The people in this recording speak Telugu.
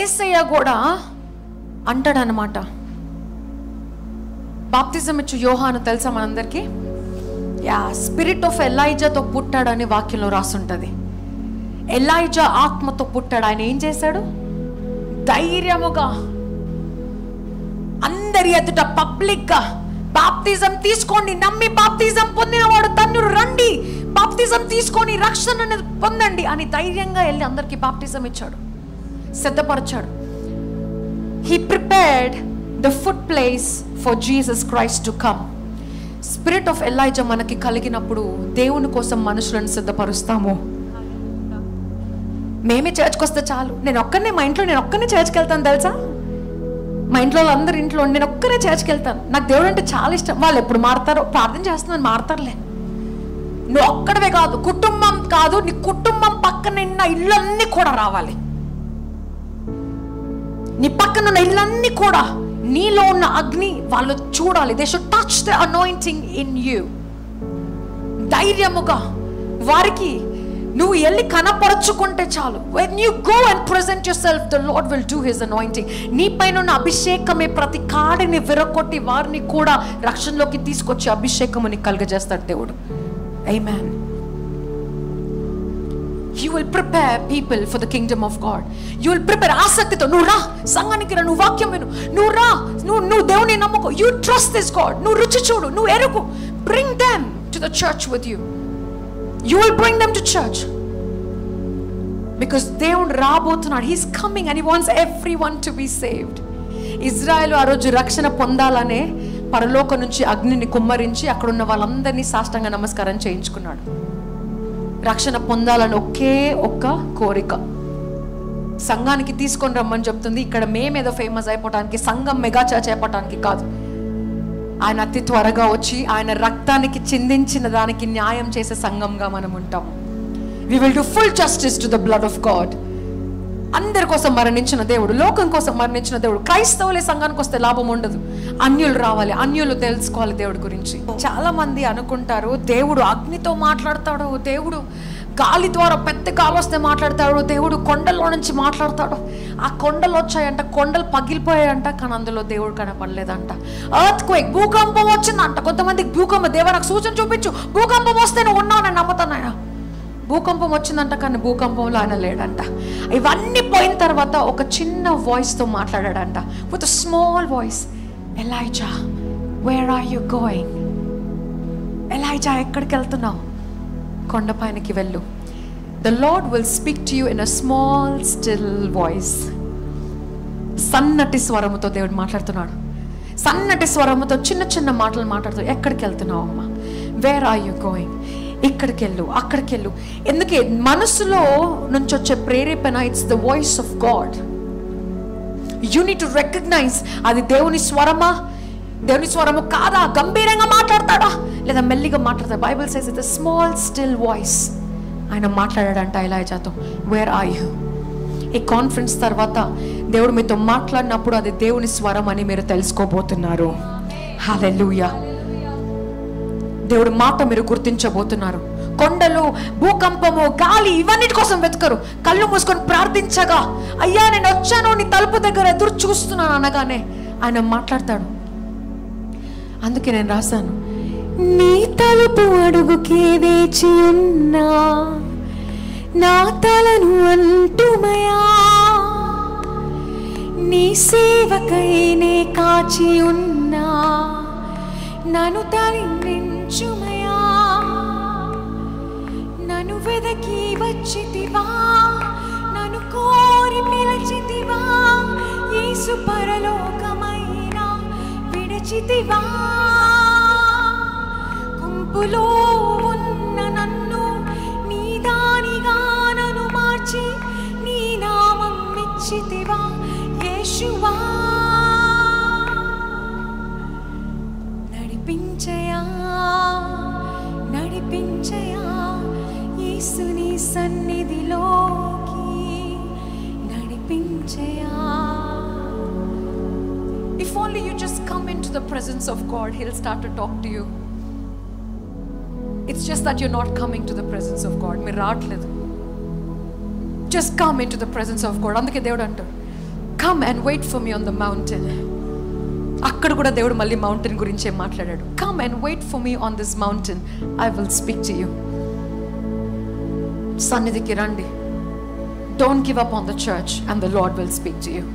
యేసయ్య కూడా అంటాడనమాట. బాప్తిజం ఇచ్చు యోహాను తెలుసా మనందరికీ? స్పిరిట్ ఆఫ్ ఎలైజాతో పుట్టాడని వాక్యంలో రాసుంటది. ఎలైజా ఆత్మతో పుట్టాడు. ఆయన ఏం చేశాడు? ధైర్యముగా అందరి ఎదుట పబ్లిక్ గా బాప్తిజం తీసుకోండి, నమ్మి బాప్తిజం పొందినవాడు ధన్యుడు, రండి బాప్తిజం తీసుకొని రక్షణ పొందండి అని ధైర్యంగా వెళ్ళి అందరికి బాప్తిజం ఇచ్చాడు, సిద్ధపరిచాడు. He prepared the foot place for Jesus Christ to come. Spirit of Elijah మనకి కలిగినప్పుడు దేవుని కోసం మనుషులను సిద్ధపరుస్తాము. మేమే చర్చ్కి వస్తే చాలు. నేను ఒక్కనే చర్చ్కి వెళ్తాను తెలుసా? మా ఇంట్లో అందరి ఇంట్లో నేను ఒక్కనే చర్చ్కి వెళ్తాను. నాకు దేవుడు అంటే చాలా ఇష్టం. వాళ్ళు ఎప్పుడు మారుతారో ప్రార్థన చేస్తున్నాను, మారుతారులే. నువ్వు ఒక్కడవే కాదు, కుటుంబం కాదు, నీ కుటుంబం పక్కన ఉన్న ఇళ్ళన్నీ కూడా రావాలి. నీ పక్కన ఉన్న ఇళ్ళన్నీ కూడా నీలో ఉన్న అగ్ని వాళ్ళు చూడాలి. They should touch the anointing in you. ధైర్యముగా వారికి నువ్వు వెళ్ళి కనపరచుకుంటే చాలు. when you go and present yourself, the Lord will do his anointing. నీ పైన ఉన్న అభిషేకమే ప్రతి కాడిని విరగొట్టి వారిని కూడా రక్షణలోకి తీసుకొచ్చి అభిషేకముని కలుగజేస్తాడు దేవుడు. Amen. You will prepare people for the kingdom of God. You will prepare. ఆసక్తితో నువ్వు రా సంఘానికి రా, నువ్వు వాక్యం విను, నువ్వు రా, నువ్వు దేవుని నమ్ముకో. You trust this God. నువ్వు రుచి చూడు, నువ్వు ఎరుగు. Bring them to the church with you. You will bring them to church because దేవుడు రాబోతున్నాడు. He's coming and he wants everyone to be saved. Israel ఆ రోజు రక్షణ పొందాలనే పరలోకం నుంచి అగ్నిని కుమ్మరించి అక్కడ ఉన్న వాళ్ళందరినీ సాష్టాంగ నమస్కారం చేయించుకున్నాడు. రక్షణ పొందాలని ఒకే ఒక్క కోరిక. సంఘానికి తీసుకొని రమ్మని చెప్తుంది. ఇక్కడ మేమేదో ఫేమస్ అయిపోవటానికి, సంఘం మెగా చర్చ్ అయిపోవటానికి కాదు. ఆయన అతి త్వరగా వచ్చి ఆయన రక్తానికి చిందించిన దానికి న్యాయం చేసే సంఘంగా మనం ఉంటాం. We will do full justice to the blood of God. అందరి కోసం మరణించిన దేవుడు, లోకం కోసం మరణించిన దేవుడు. క్రైస్తవులే సంఘానికి వస్తే లాభం ఉండదు. అన్యులు రావాలి, అన్యులు తెలుసుకోవాలి దేవుడి గురించి. చాలా మంది అనుకుంటారు దేవుడు అగ్నితో మాట్లాడతాడు, దేవుడు గాలి ద్వారా పెద్ద గాలి వస్తే మాట్లాడతాడు, దేవుడు కొండల్లో నుంచి మాట్లాడతాడు. ఆ కొండలు వచ్చాయంట, కొండలు పగిలిపోయాయంట, కానీ అందులో దేవుడు కనపడలేదంట. ఎర్త్క్వేక్, భూకంపం వచ్చిందంట. కొంతమందికి భూకంపం, దేవా నాకు సూచన చూపించు, భూకంపం వస్తే నువ్వు ఉన్నావు, నేను నమ్ముతాను. భూకంపం వచ్చిందంట, కానీ భూకంపంలో ఆయన లేడంట. ఇవన్నీ పోయిన తర్వాత ఒక చిన్న వాయిస్తో మాట్లాడాడంట, with a small voice. Elijah, where are you going? Elijah, ఎక్కడికి వెళ్తున్నావు? కొండపైనకి వెళ్ళు. The Lord will speak to you in a small still voice. సన్నటి స్వరముతో దేవుడు మాట్లాడుతున్నాడు. సన్నటి స్వరముతో చిన్న చిన్న మాటలు మాట్లాడుతూ, ఎక్కడికి వెళ్తున్నావు అమ్మా? Where are you going? ఇక్కడికి వెళ్ళు, అక్కడికి వెళ్ళు. ఎందుకే మనసులో నుంచి వచ్చే ప్రేరేపణ, it's the voice of God. You need to recognise అది దేవుని స్వరమా, దేవుని స్వరము కాదా, గంభీరంగా మాట్లాడతాడా లేదా మెల్లిగా మాట్లాడతాడు. Bible says it's a small still voice. ఆయన మాట్లాడాడంట ఎలైజాతో, వేర్ ఆర్ యు? ఈ కాన్ఫరెన్స్ తర్వాత దేవుడు మీతో మాట్లాడినప్పుడు అది దేవుని స్వరం అని మీరు తెలుసుకోబోతున్నారు. హల్లెలూయా. దేవుడి మాట మీరు గుర్తించబోతున్నారు. కొండలు, భూకంపము, గాలి ఇవన్నిటి కోసం వెతకరు. కళ్ళు మూసుకొని ప్రార్థించగా, అయ్యా నేను వచ్చాను, నీ తలుపు దగ్గర ఎదురు చూస్తున్నాను అనగానే ఆయన మాట్లాడతాడు. అందుకే నేను రాశాను, నీ తలుపు అడుగుకే వేచి ఉన్నా, నా తలను అంటుమయా, నీ సేవకైనే కాచి ఉన్నా, నన్ను తరించుమయా, నన్ను వెదకి వచ్చితివా, నన్ను కోరి పిలిచితివా, యేసు పరలోకమైన విడిచితివా, గుంపులో ఉన్న నన్ను నీ దానిగా నన్ను మార్చి నీ నామం ఇచ్చితివా యేషువా, నడిపించయా నడిపించయా యేసుని సన్నిధిలోకి నడిపించయా. If only you just come into the presence of God, He'll start to talk to you. It's just that you're not coming to the presence of God. మీరు రావట్లేదు. Just come into the presence of God. అందుకే దేవుడు అంటాడు, come and wait for me on the mountain. అక్కడ కూడా దేవుడు మళ్ళీ మౌంటైన్ గురించే మాట్లాడాడు. Come and wait for me on this mountain, I will speak to you. సన్నిధికి రండి. Don't give up on the church and the Lord will speak to you.